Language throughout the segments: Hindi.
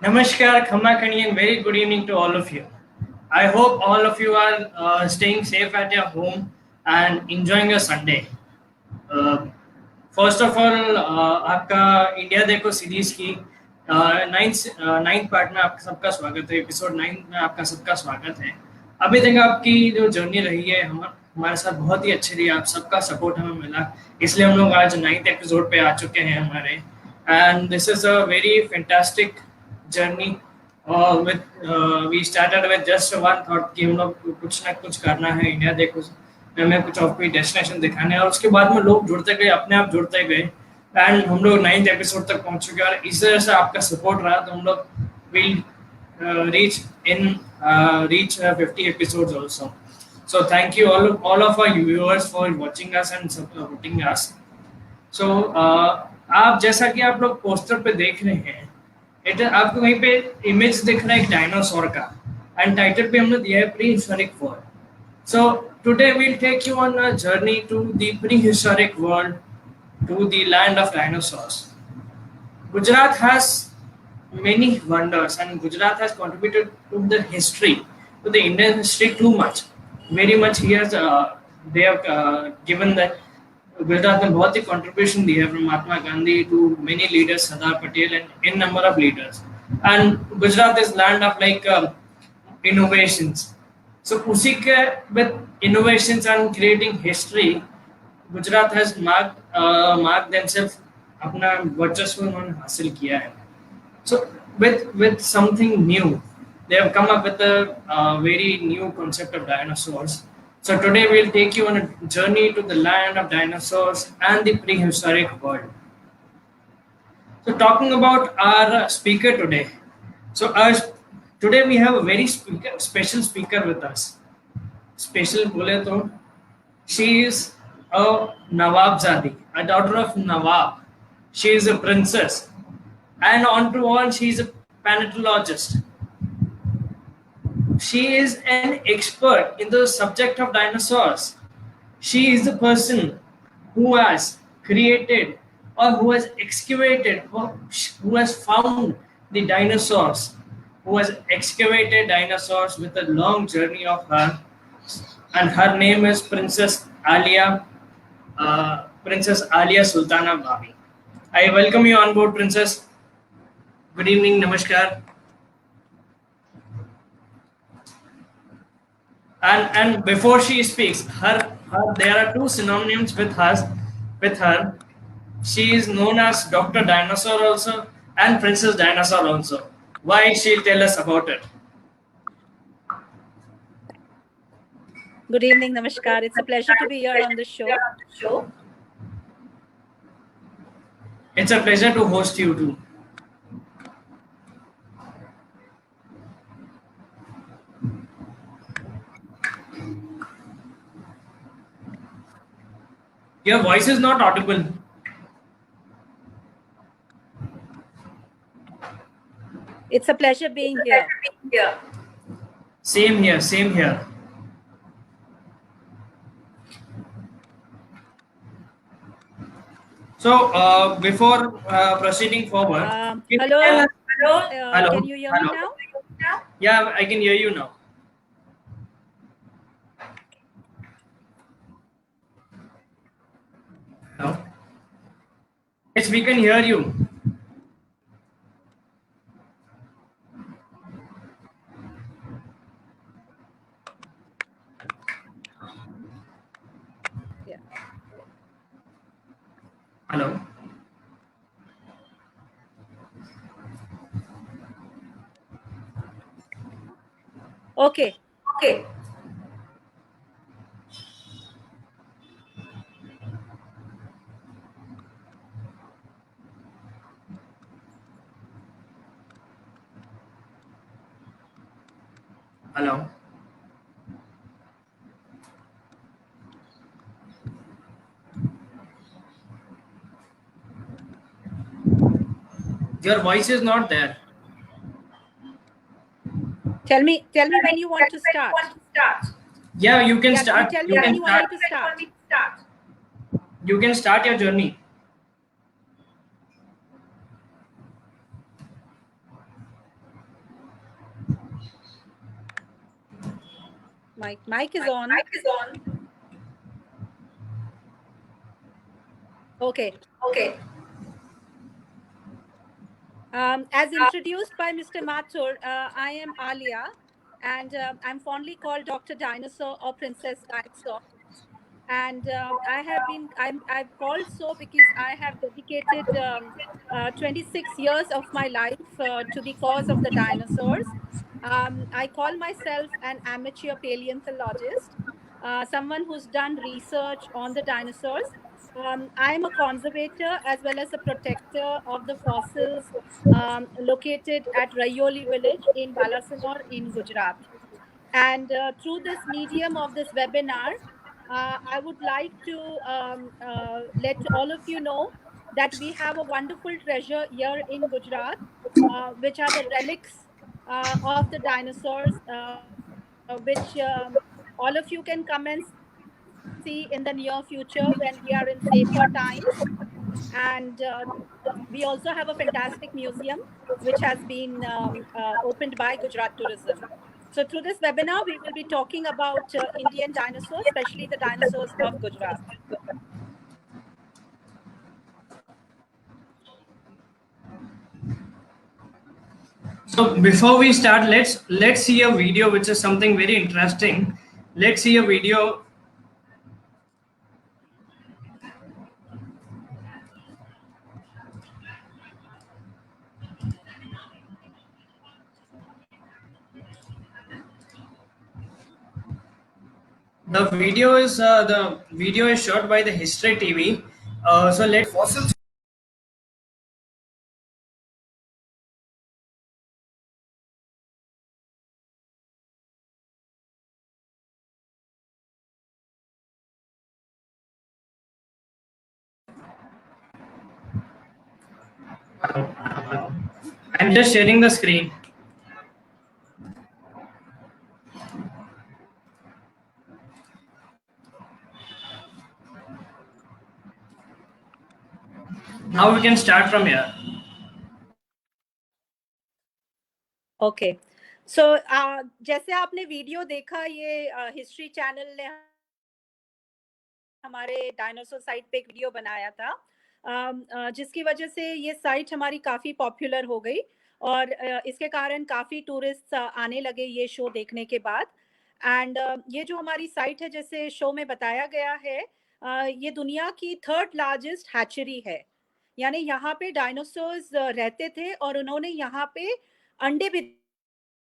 Namaskar, Khamakani, and very good evening to all of you. I hope all of you are staying safe at your home and enjoying your Sunday. First of all आपका इंडिया देखो सीरीज की नाइन्थ पार्ट में आपका सबका स्वागत है। एपिसोड 9 में आपका सबका स्वागत है। अभी तक आपकी जो जर्नी रही है हमारे साथ बहुत ही अच्छी रही। आप सबका सपोर्ट हमें मिला, इसलिए हम लोग आज 9th एपिसोड पे आ चुके हैं हमारे। And this is a very fantastic journey. We started with just one thought कि हम लोग कुछ ना कुछ करना है इंडिया देखो, हमें कुछ और कोई डेस्टिनेशन दिखाने, और उसके बाद में लोग जुड़ते गए, अपने आप जुड़ते गए, एंड हम लोग 9th एपिसोड तक पहुंच चुके हैं। और इस तरह से आपका सपोर्ट रहा तो हम लोग will reach 50 episodes also. So thank you all of our viewers for watching us and supporting us. So आप जैसा कि आप लोग पोस्टर पे देख रहे हैं, आपको वहीं पे इमेज दिख रहा है एक डायनासोर का, एंड टाइटल पे हमने दिया है pre-historic world. So today we'll take you on a journey to the prehistoric world, to the land of dinosaurs. Gujarat has many wonders, and Gujarat has contributed to the history, to the Indian history too much. Very much he has, they have given that Gujarat ने बहुत ही contribution दी है, from Mahatma Gandhi to many leaders, Sardar Patel and in number of leaders. And Gujarat is land of like innovations. So उसी के with innovations and creating history, Gujarat has marked themselves, अपना वर्चस्व उन्होंने हासिल किया है। So with something new, they have come up with a very new concept of dinosaurs. So today we'll take you on a journey to the land of dinosaurs and the prehistoric world. So talking about our speaker today. So today we have a very special speaker with us. Special bole to, she is a Nawabzadi, a daughter of Nawab. She is a princess, and on to all, she is a paleontologist. She is an expert in the subject of dinosaurs. She is the person who has created, or who has excavated, or who has found the dinosaurs, who has excavated dinosaurs with a long journey of her, and her name is Princess Alia Sultana Bhabi. I welcome you on board, Princess. Good evening, namaskar. And before she speaks, there are two synonyms with her. She is known as Dr. Dinosaur also and Princess Dinosaur also. Why, she'll tell us about it. Good evening, namaskar. It's a pleasure to be here on the show. It's a pleasure to host you too. Your voice is not audible. It's a pleasure being here. Same here. So before proceeding forward, hello. Hello. Can you hear me now? Yeah, I can hear you now. No? Yes, we can hear you. Yeah. Hello. Okay. Hello. Your voice is not there. Tell me when you want to start. Yeah, you can start. Tell me when you want me to start. You can start your journey. Mic is on. Okay. As introduced by Mr. Mathur, I am Alia, and I'm fondly called Dr. Dinosaur or Princess Dinosaur. And I've called so because I have dedicated 26 years of my life to the cause of the dinosaurs. I call myself an amateur paleontologist, someone who's done research on the dinosaurs. I am a conservator as well as a protector of the fossils located at Rayoli village in Balasinor in Gujarat. And through this medium of this webinar, I would like to let all of you know that we have a wonderful treasure here in Gujarat, which are the relics of the dinosaurs, which all of you can come and see in the near future when we are in safer times. And we also have a fantastic museum which has been opened by Gujarat Tourism. So through this webinar, we will be talking about Indian dinosaurs, especially the dinosaurs of Gujarat. So before we start, let's see a video which is something very interesting. Let's see a video. The video is shot by the History TV. So let fossils. I'm just sharing the screen. Now we can start from here. Okay so जैसे आपने वीडियो देखा, ये हिस्ट्री चैनल ने हमारे डायनासोर साइट पे एक वीडियो बनाया था, जिसकी वजह से ये साइट हमारी काफ़ी पॉपुलर हो गई और इसके कारण काफ़ी टूरिस्ट आने लगे ये शो देखने के बाद। एंड ये जो हमारी साइट है, जैसे शो में बताया गया है, ये दुनिया की 3rd लार्जेस्ट हैचरी है। यानी यहाँ पे डायनासोर्स रहते थे और उन्होंने यहाँ पे अंडे भी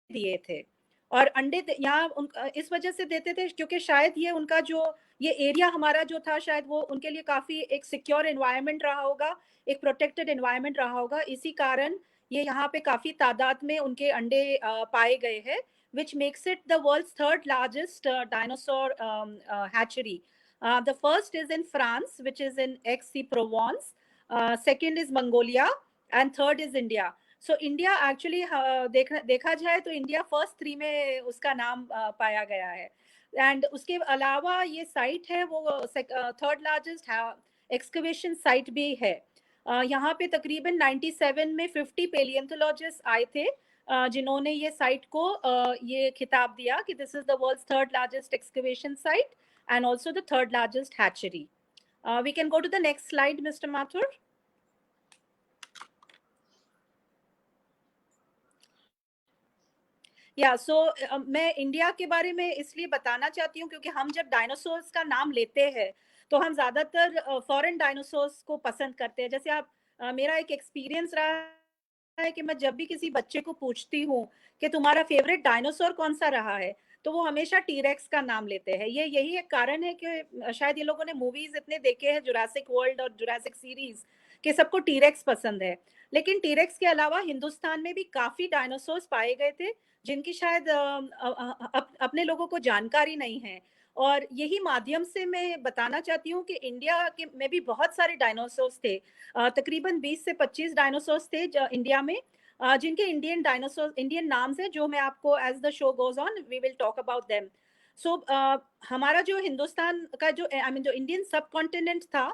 दिए थे। और अंडे यहाँ इस वजह से देते थे क्योंकि शायद ये उनका जो ये एरिया हमारा जो था, शायद वो उनके लिए काफ़ी एक सिक्योर एनवायरनमेंट रहा होगा, एक प्रोटेक्टेड एनवायरनमेंट रहा होगा। इसी कारण ये यहाँ पे काफ़ी तादाद में उनके अंडे पाए गए हैं, which makes it the world's 3rd largest dinosaur hatchery. The first is in France, which is in Aix-en-Provence. Second is Mongolia, and third is India. So India actually देखा जाए तो इंडिया फर्स्ट 3 में उसका नाम पाया गया है। एंड उसके अलावा ये साइट है वो 3rd लार्जेस्ट एक्सकवेशन साइट भी है। यहाँ पे तकरीबन 97 में 50 पेलियोंटोलॉजिस्ट आए थे, जिन्होंने ये साइट को ये खिताब दिया कि this is the world's 3rd largest excavation site and also the 3rd largest hatchery. We can go to the next slide mister Mathur. मैं इंडिया के बारे में इसलिए बताना चाहती हूँ क्योंकि हम जब डायनासोर्स का नाम लेते हैं तो हम ज़्यादातर फॉरेन डायनासोर्स को पसंद करते हैं। जैसे मेरा एक एक्सपीरियंस रहा है कि मैं जब भी किसी बच्चे को पूछती हूँ कि तुम्हारा फेवरेट डायनासोर कौन सा रहा है, तो वो हमेशा टीरेक्स का नाम लेते हैं। यही एक कारण है कि शायद ये लोगों ने मूवीज इतने देखे हैं, जुरासिक वर्ल्ड और जुरासिक सीरीज, कि सबको टीरेक्स पसंद है। लेकिन टीरेक्स के अलावा हिंदुस्तान में भी काफ़ी डायनासोर्स पाए गए थे जिनकी शायद अपने लोगों को जानकारी नहीं है। और यही माध्यम से मैं बताना चाहती हूँ कि इंडिया के में भी बहुत सारे डायनासोर्स थे, तकरीबन 20 से 25 डायनासोर्स थे इंडिया में, जिनके इंडियन नाम्स हैं, जो मैं आपको as the show goes on we will talk about them. So हमारा जो हिंदुस्तान का जो जो इंडियन सब कॉन्टिनेंट था,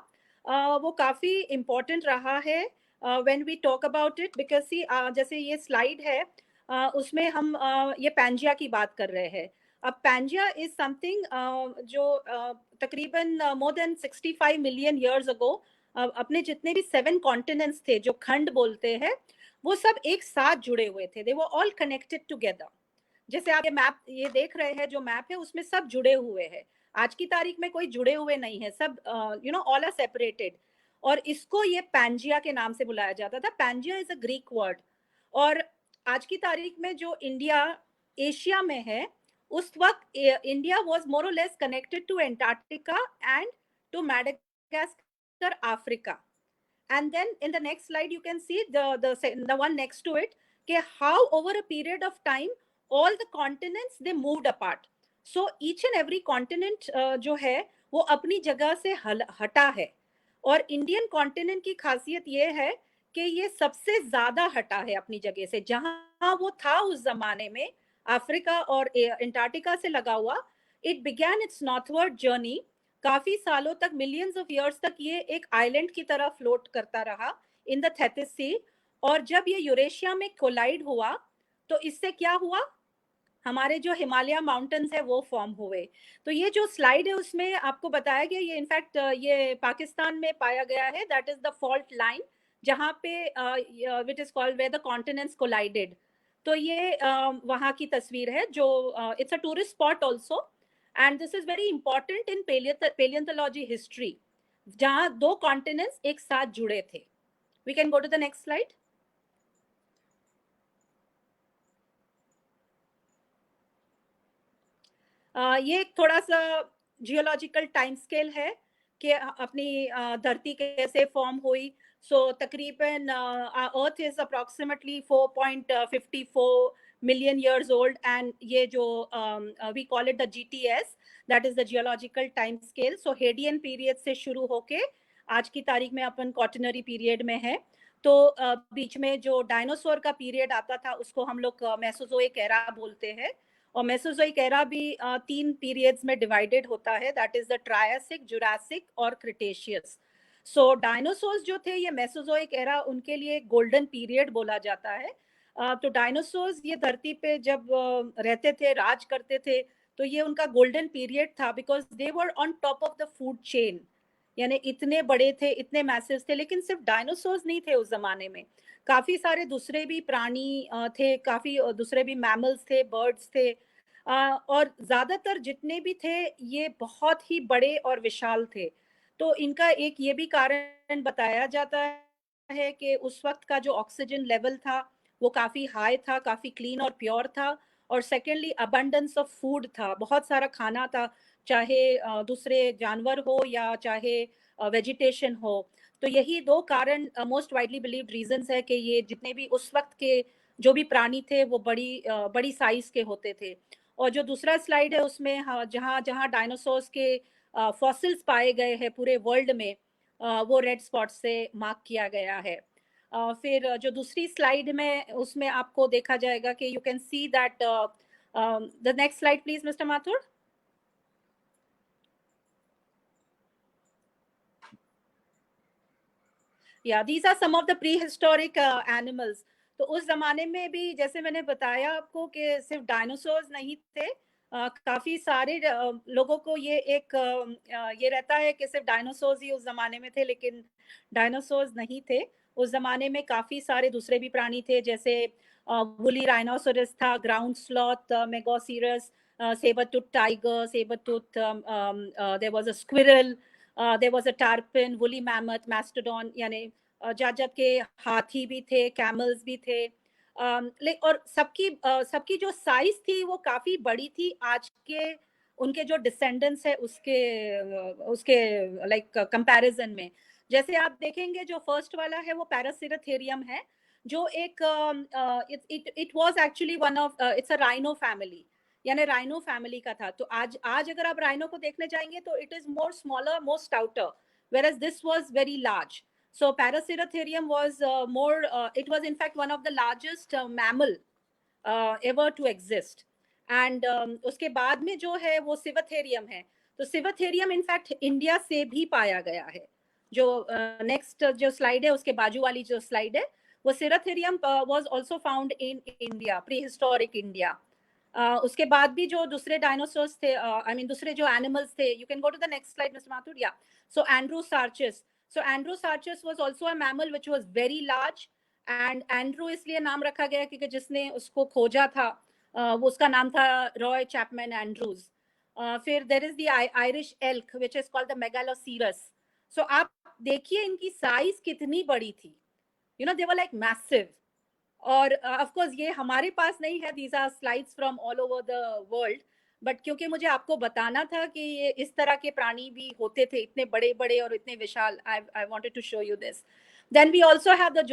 वो काफ़ी इम्पोर्टेंट रहा है when we talk about it, because जैसे ये स्लाइड है, उसमें हम ये पैंजिया की बात कर रहे हैं। अब पैंजिया इज समथिंग जो तकरीबन more than 65 million years ago अपने जितने भी 7 कॉन्टिनेंट्स थे, जो खंड बोलते हैं, वो सब एक साथ जुड़े हुए थे. दे वर ऑल कनेक्टेड टुगेदर. जैसे आप ये मैप ये देख रहे हैं, जो मैप है उसमें सब जुड़े हुए हैं. आज की तारीख में कोई जुड़े हुए नहीं है, सब ऑल आर सेपरेटेड. और इसको ये पैंजिया के नाम से बुलाया जाता था. Pangaea is a Greek word. और आज की तारीख में जो इंडिया एशिया में है, उस वक्त India was more or less connected to Antarctica and to Madagascar, Africa. And then in the next slide you can see the one next to it, कि how over a period of time all the continents they moved apart. So each and every continent जो है वो अपनी जगह से हटा है. और इंडियन कॉन्टिनेंट की खासियत ये है कि ये सबसे ज्यादा हटा है अपनी जगह से. जहां वो था उस जमाने में, अफ्रीका और एंटार्क्टिका से लगा हुआ, it began it's northward journey. काफी सालों तक, मिलियंस ऑफ इयर्स तक ये एक आइलैंड की तरह फ्लोट करता रहा इन द थेथिस सी. और जब ये यूरेशिया में कोलाइड हुआ, तो इससे क्या हुआ, हमारे जो हिमालय माउंटेन्स है वो फॉर्म हुए. तो ये जो स्लाइड है उसमें आपको बताया गया, ये इनफैक्ट ये पाकिस्तान में पाया गया है. That is the fault line, जहाँ पे which is called where the continents collided. तो ये वहाँ की तस्वीर है, जो it's a tourist spot also. And this is very important in paleontology history, जहाँ 2 कॉन्टिनेंट्स एक साथ जुड़े थे. We can go to the next slide. ये एक थोड़ा सा जियोलॉजिकल टाइम स्केल है कि अपनी धरती कैसे फॉर्म हुई. सो तकरीबन earth is approximately 4.54 million years old. And ये जो we call it the GTS, that is the geological time scale. So Hadean period से शुरू होके आज की तारीख में अपन क्वाटरनरी पीरियड में है. तो बीच में जो डायनासोर का पीरियड आता था उसको हम लोग मेसोजोइक एरा बोलते हैं. और मेसोजोइक एरा भी 3 पीरियड्स में डिवाइडेड होता है. That is the Triassic, Jurassic और क्रिटेशियस. सो डायनासोर्स जो थे, ये मेसोजोइक एरा उनके लिए गोल्डन पीरियड बोला जाता है. तो डायनासोर्स ये धरती पे जब रहते थे, राज करते थे, तो ये उनका गोल्डन पीरियड था, because they were on top of the food chain. यानी इतने बड़े थे, इतने मैसिव थे. लेकिन सिर्फ डायनासोर्स नहीं थे उस जमाने में, काफी सारे दूसरे भी प्राणी थे, काफी दूसरे भी मैमल्स थे, बर्ड्स थे. और ज्यादातर जितने भी थे ये बहुत ही बड़े और विशाल थे. तो इनका एक ये भी कारण बताया जाता है कि उस वक्त का जो ऑक्सीजन लेवल था वो काफी हाई था, काफी क्लीन और प्योर था. और सेकेंडली अबंडेंस ऑफ फूड था, बहुत सारा खाना था, चाहे दूसरे जानवर हो या चाहे वेजिटेशन हो. तो यही 2 कारण मोस्ट वाइडली बिलीव्ड रीजंस है कि ये जितने भी उस वक्त के जो भी प्राणी थे वो बड़ी साइज के होते थे. और जो दूसरा स्लाइड है उसमें जहाँ जहाँ डायनासोर्स के फॉसिल्स पाए गए हैं पूरे वर्ल्ड में, वो रेड स्पॉट से मार्क किया गया है. फिर जो दूसरी स्लाइड में उसमें आपको देखा जाएगा कि you can see that, the next slide please mister Mathur. Yeah, these are some of the prehistoric animals. तो उस जमाने में भी जैसे मैंने बताया आपको कि सिर्फ डायनासोर्स नहीं थे, काफी सारे लोगों को ये एक ये रहता है कि सिर्फ डायनासोर्स ही उस जमाने में थे, लेकिन डायनासोर्स नहीं थे. उस जमाने में काफी सारे दूसरे भी प्राणी थे, जैसे वुली राइनोसोरस था, ground sloth, megaceros, sabre tooth tiger, sabre tooth, there was a squirrel, there was a tarpan, woolly mammoth, mastodon. यानी जात जात के हाथी भी थे, कैमल्स भी थे. और सबकी जो साइज थी वो काफी बड़ी थी. आज के उनके जो डिसेंडेंट्स है उसके लाइक कंपैरिजन में. जैसे आप देखेंगे जो फर्स्ट वाला है वो पैरासिरथेरियम है, जो एक it was actually one of, it's a rhino family, यानी राइनो फैमिली का था. तो आज अगर आप राइनो को देखने जाएंगे तो it is more smaller, more stouter, whereas this was very large. So Paraceratherium was it was in fact one of the largest mammal ever to exist. And उसके बाद में जो है वो सिवथेरियम है. तो सिवथेरियम इनफैक्ट इंडिया से भी पाया गया है. जो नेक्स्ट जो स्लाइड है उसके बाजू वाली जो स्लाइड है, वो सिवथेरियम was also found in India, prehistoric India. उसके बाद भी जो दूसरे डायनासोर्स थे, आई मीन दूसरे जो एनिमल्स थे, you can go to the next slide mister Mathur, या so Andrewsarchus. So Andrewsarchus was also a mammal which was very large, and Andrew इसलिए नाम रखा गया क्योंकि जिसने उसको खोजा था वो उसका नाम था रॉय चैपमैन एंड्रूज. फिर there is the Irish elk which is called the Megaloceros. So आप देखिए इनकी साइज कितनी बड़ी थी, you know they were like massive. और ऑफ कोर्स ये हमारे पास नहीं है, these are slides from all over the world, but क्योंकि मुझे आपको बताना था कि ये इस तरह के प्राणी भी होते थे, इतने बड़े बड़े और इतने विशाल, I wanted to show you this. Then we also have the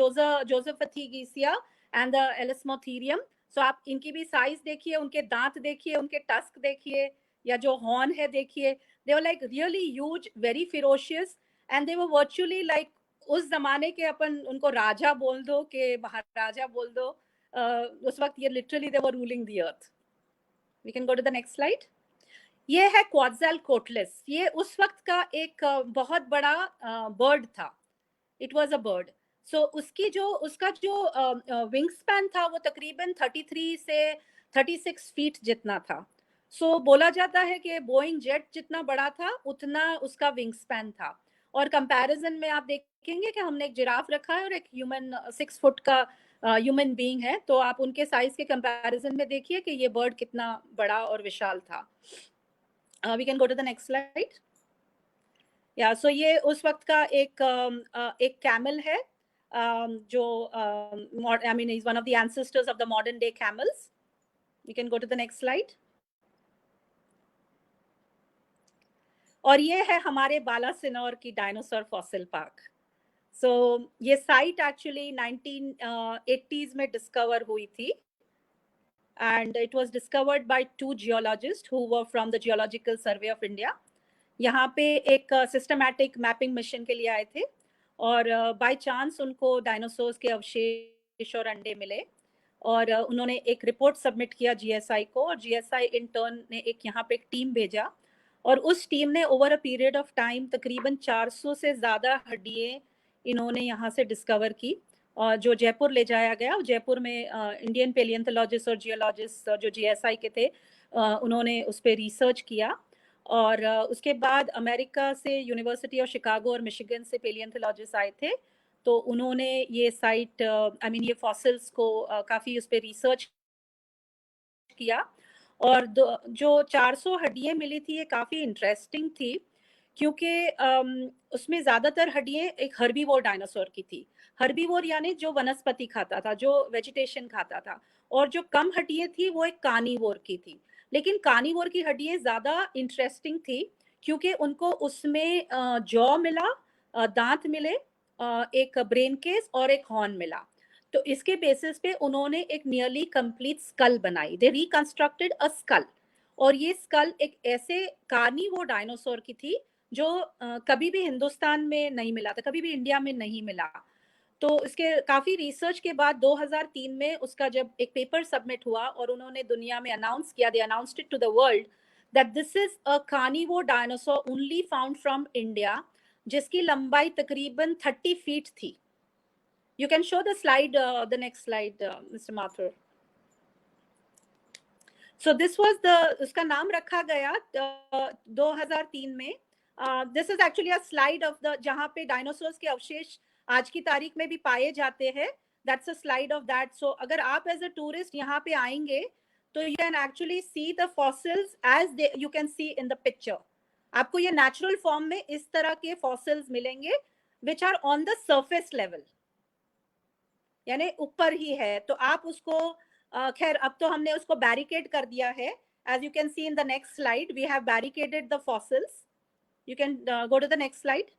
Josephoartigasia and the Elasmotherium. So आप इनकी भी साइज देखिए, उनके दांत देखिए, उनके टस्क देखिए, या जो हॉर्न है देखिए. They were like really huge, very ferocious, and they were virtually like उस जमाने के, अपन उनको राजा बोल दो कि महाराजा बोल दो, उस वक्त ये literally they were ruling the earth. We can go to the next slide. ये है क्वाट्ज़ेलकोटलिस. ये उस वक्त का एक बहुत बड़ा बर्ड था. It was a bird. So उसका जो विंग स्पैन था वो तकरीबन 33 से 36 फीट जितना था. सो बोला जाता है कि बोइंग जेट जितना बड़ा था उतना उसका विंग स्पैन था. और कंपैरिजन में आप देखेंगे कि हमने एक जिराफ रखा है और एक ह्यूमन 6 फुट का ह्यूमन बीइंग है, तो आप उनके साइज के कंपैरिजन में देखिए कि ये बर्ड कितना बड़ा और विशाल था. We can go to the next slide. Yeah so ये उस वक्त का एक कैमल है, जो I mean is one of the ancestors of the modern day camels. You can go to the next slide. और ये है हमारे बालासिनोर की डायनासोर फॉसिल पार्क. सो ये साइट एक्चुअली 1980s में डिस्कवर हुई थी, and it was discovered by 2 geologists who were from the Geological Survey of India. यहाँ पे एक सिस्टमैटिक मैपिंग मिशन के लिए आए थे और बाय चांस उनको डायनासोर्स के अवशेष और अंडे मिले, और उन्होंने एक रिपोर्ट सबमिट किया जीएसआई को, और जीएसआई इन टर्न ने यहाँ पे एक टीम भेजा, और उस टीम ने over a period of time तकरीबन 400 से ज़्यादा हड्डियाँ इन्होंने यहाँ से डिस्कवर की, और जो जयपुर ले जाया गया. जयपुर में इंडियन पेलियंथोलॉजिस्ट और जियोलॉजिस्ट जो जीएसआई के थे उन्होंने उस पर रिसर्च किया, और उसके बाद अमेरिका से यूनिवर्सिटी ऑफ शिकागो और मिशिगन से पेलियंथोलॉजिस्ट आए थे, तो उन्होंने ये साइट आई मीन ये फॉसिल्स को काफ़ी उस पर रिसर्च किया. और जो 400 हड्डियाँ मिली थी ये काफ़ी इंटरेस्टिंग थी, क्योंकि उसमें ज़्यादातर हड्डियाँ एक हर्बीवोर डायनासोर की थी. हर्बीवोर यानी जो वनस्पति खाता था, जो वेजिटेशन खाता था, और जो कम हड्डियाँ थी वो एक कार्निवोर की थी. लेकिन कार्निवोर की हड्डियाँ ज़्यादा इंटरेस्टिंग थी क्योंकि उनको उसमें जॉ मिला, दांत मिले, एक ब्रेन केस और एक हॉर्न मिला. तो इसके बेसिस पे उन्होंने एक नियरली कंप्लीट स्कल बनाई. दे रिकंस्ट्रक्टेड अ स्कल, और ये स्कल एक ऐसे कार्निवोर डायनासोर की थी जो कभी भी हिंदुस्तान में नहीं मिला था, कभी भी इंडिया में नहीं मिला. तो इसके काफ़ी रिसर्च के बाद 2003 में उसका जब एक पेपर सबमिट हुआ और उन्होंने दुनिया में अनाउंस किया, they announced it to the world that this is a carnivore dinosaur only found from India, जिसकी लंबाई तकरीबन 30 फीट थी. You can show the slide, the next slide, Mr. Mathur. So this was उसका नाम रखा गया 2003 में. This is actually a slide of the जहाँ पे डायनासोर्स के अवशेष आज की तारीख में भी पाए जाते हैं. That's a slide of that. So अगर आप as a tourist यहाँ पे आएंगे तो you can actually see the fossils as you can see in the picture. आपको ये natural form में इस तरह के fossils मिलेंगे which are on the surface level, यानी ऊपर ही है. तो आप उसको खैर अब तो हमने उसको बैरिकेड कर दिया है. As you can see in the next slide we have barricaded the fossils. You can go to the next slide.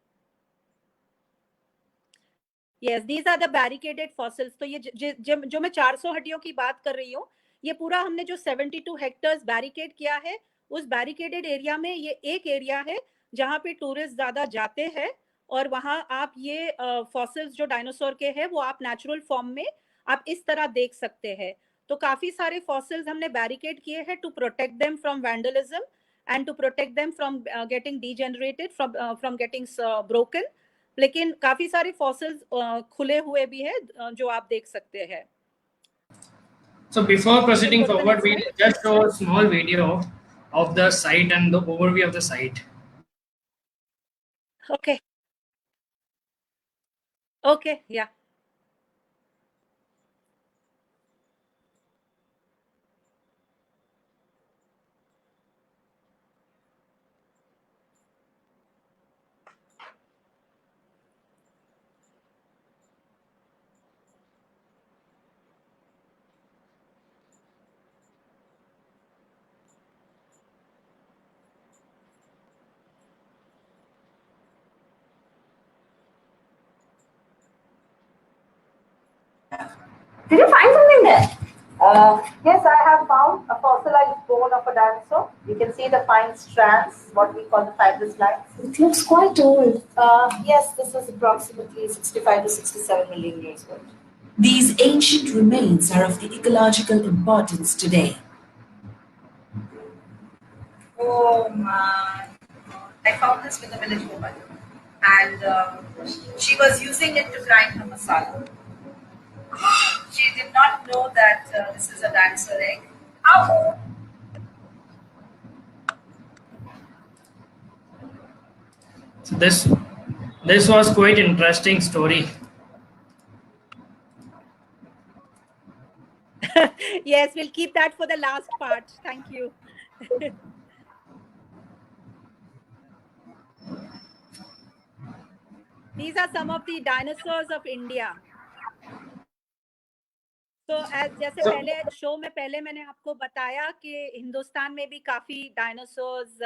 Yes, these are the barricaded fossils. तो ये जो मैं 400 हड्डियों की बात कर रही हूँ, ये पूरा हमने जो 72 हेक्टर्स बैरिकेड किया है, उस बैरिकेडेड एरिया में ये एक एरिया है जहाँ पे टूरिस्ट ज्यादा जाते हैं, और वहाँ आप ये फॉसिल्स जो डायनासोर के हैं वो आप नेचुरल फॉर्म में आप इस तरह देख सकते हैं. तो काफी सारे फॉसिल्स हमने बैरिकेड किए हैं to protect them from vandalism and to protect them from getting degenerated, from getting broken. लेकिन काफी सारे फॉसिल्स खुले हुए भी हैं जो आप देख सकते हैं. So before You can proceeding go to the forward, next we'll slide. just show a small video of the site and the overview of the site. Okay. Okay. Yeah. Did you find something there? Yes, I have found a fossilized bone of a dinosaur. You can see the fine strands, what we call the fibrous lines. It looks quite old. Yes, this is approximately 65 to 67 million years old. These ancient remains are of the ecological importance today. Oh my God. I found this with a village woman, and she was using it to grind her masala. She did not know that this is a dinosaur egg. How? So this was quite interesting story. Yes, we'll keep that for the last part. Thank you. These are some of the dinosaurs of India. तो जैसे पहले शो में पहले मैंने आपको बताया कि हिंदुस्तान में भी काफी डायनासोर्स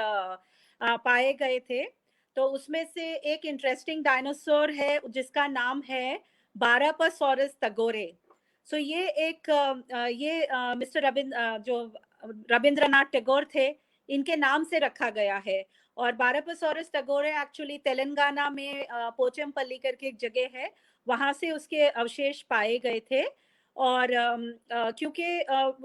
पाए गए थे, तो उसमें से एक इंटरेस्टिंग डायनासोर है जिसका नाम है बारापासोरस टगोरे। सो ये एक मिस्टर जो रविंद्रनाथ टैगोर थे, इनके नाम से रखा गया है। और बारापासोरस टगोरे एक्चुअली तेलंगाना में पोचमपल्ली करके एक जगह है, वहां से उसके अवशेष पाए गए थे। और क्योंकि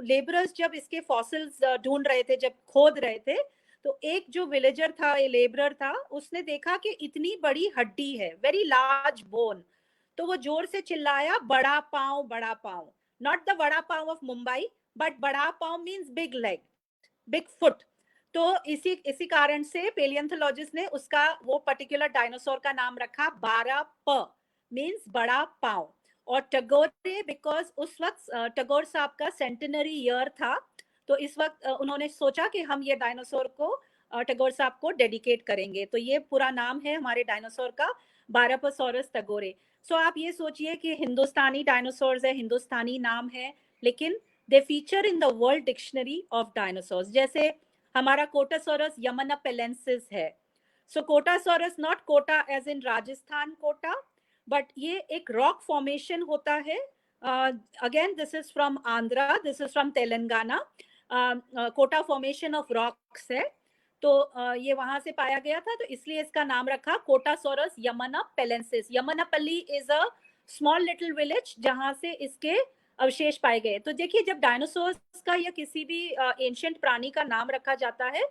लेबरर्स जब इसके फॉसिल्स ढूंढ रहे थे, जब खोद रहे थे, तो एक जो विलेजर था, ये लेबरर था, उसने देखा कि इतनी बड़ी हड्डी है, वेरी लार्ज बोन। तो वो जोर से चिल्लाया, बड़ा पाँव, बड़ा पाँव। नॉट द बड़ा पाँव ऑफ मुंबई, बट बड़ा पाँव means big leg, big foot. तो इसी कारण से पेलियंथोलॉजिस्ट ने उसका वो पर्टिकुलर डायनासोर का नाम रखा 12 मीन्स बड़ा पाँव। और टैगोरे बिकॉज उस वक्त टैगोर साहब का सेंटेनरी ईयर था, तो इस वक्त उन्होंने सोचा कि हम ये डायनासोर को टैगोर साहब को डेडिकेट करेंगे। तो ये पूरा नाम है हमारे डायनासोर का, बारापासोरस टगोरे। सो आप ये सोचिए कि हिंदुस्तानी डायनासोर्स है, हिंदुस्तानी नाम है, लेकिन they feature in the world dictionary of dinosaurs. जैसे हमारा कोटासोरस यमनापेलेंसिस है। So Kotasaurus not Kota as in Rajasthan Kota, but ये एक रॉक फॉर्मेशन होता है। Again this is from Andhra, this is from Telangana. Kota formation of rocks है, तो ये वहां से पाया गया था, तो इसलिए इसका नाम रखा Kotasaurus yamanpalliensis. Yamanapalli is a small little village जहां से इसके अवशेष पाए गए। तो देखिए, जब डायनासोर्स का या किसी भी एंशिएंट प्राणी का नाम रखा जाता है,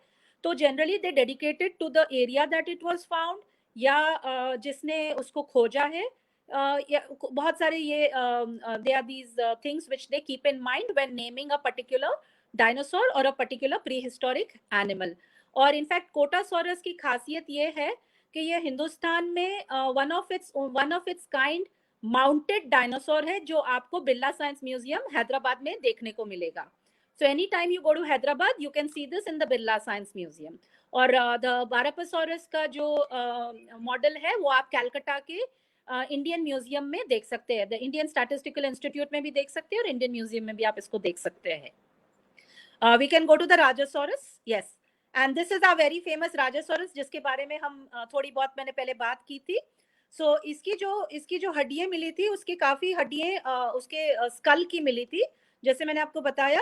तो generally they dedicated to the area that it was found, या जिसने उसको खोजा है। बहुत सारे ये they are these things which they keep in mind when naming a particular dinosaur और a particular prehistoric animal. और इनफैक्ट कोटासोरस की खासियत ये है कि ये हिंदुस्तान में one of its kind mounted dinosaur है, जो आपको बिरला साइंस म्यूजियम हैदराबाद में देखने को मिलेगा। So any time you go to Hyderabad, you can see this in the Birla science museum. और द बारापासोरस का जो मॉडल है, वो आप कैलकाटा के इंडियन म्यूजियम में देख सकते हैं। द इंडियन स्टैटिस्टिकल इंस्टीट्यूट में भी देख सकते हैं, और इंडियन म्यूजियम में भी आप इसको देख सकते हैं। We can go to the Rajasaurus. Yes, and this is a very famous Rajasaurus, जिसके बारे में हम थोड़ी बहुत मैंने पहले बात की थी। सो इसकी जो हड्डियां मिली थी, उसकी काफी हड्डियां उसके स्कल की मिली थी। जैसे मैंने आपको बताया,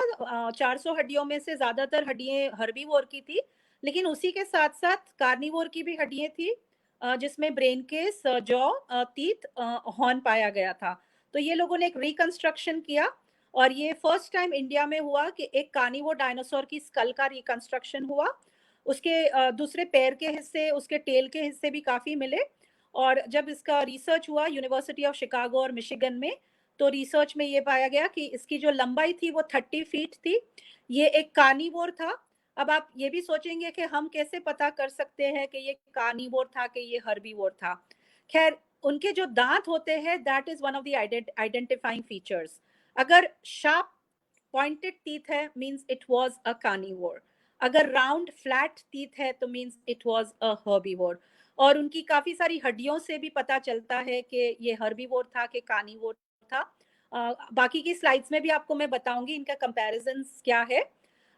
400 हड्डियों में से ज्यादातर हड्डियां हर्बीवोर की थी, लेकिन उसी के साथ साथ कार्निवोर की भी हड्डियां थी, जिसमें brain case, jaw, teeth, horn पाया गया था। तो ये लोगों ने एक रिकंस्ट्रक्शन किया, और ये फर्स्ट टाइम इंडिया में हुआ कि एक कार्निवोर डायनासोर की स्कल का रिकंस्ट्रक्शन हुआ। उसके दूसरे पैर के हिस्से, उसके टेल के हिस्से भी काफी मिले। और जब इसका रिसर्च हुआ यूनिवर्सिटी ऑफ शिकागो और मिशिगन में, तो रिसर्च में ये पाया गया कि इसकी जो लंबाई थी वो 30 फीट थी। ये एक कार्निवोर था। अब आप ये भी सोचेंगे कि हम कैसे पता कर सकते हैं कि ये कार्निवोर था कि ये हर्बीवोर था। खैर, उनके जो दांत होते हैं, that is one of the identifying features. अगर शार्प पॉइंटेड टीथ है, means it was a carnivore. अगर राउंड फ्लैट टीथ है तो means it was a herbivore. और उनकी काफी सारी हड्डियों से भी पता चलता है कि ये हर्बीवोर था कि कार्निवोर था। बाकी की स्लाइड्स में भी आपको मैं बताऊंगी इनका कंपैरिजन क्या है।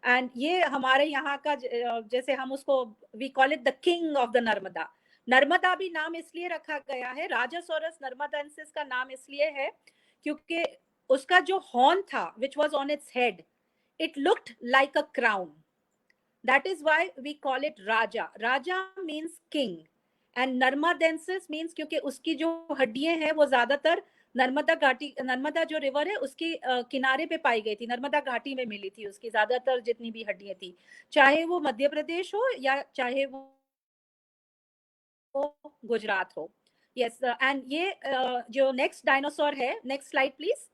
एंड ये हमारे यहाँ का जैसे हम उसको we call it the king of the Narmada. Narmada भी नाम इसलिए रखा गया है, राजासोरस नर्मदाensis का नाम इसलिए है क्योंकि उसका जो हॉर्न था which was on its head, it looked like a crown. That is why we call it Raja. Raja means king and नर्मदाensis मींस क्योंकि उसकी जो हड्डियां हैं वो ज्यादातर नर्मदा घाटी, नर्मदा जो रिवर है उसकी किनारे पे पाई गई थी, नर्मदा घाटी में मिली थी उसकी ज्यादातर जितनी भी हड्डियां थी, चाहे वो मध्य प्रदेश हो या चाहे वो गुजरात हो। यस, एंड ये जो नेक्स्ट डायनासोर है, नेक्स्ट स्लाइड प्लीज।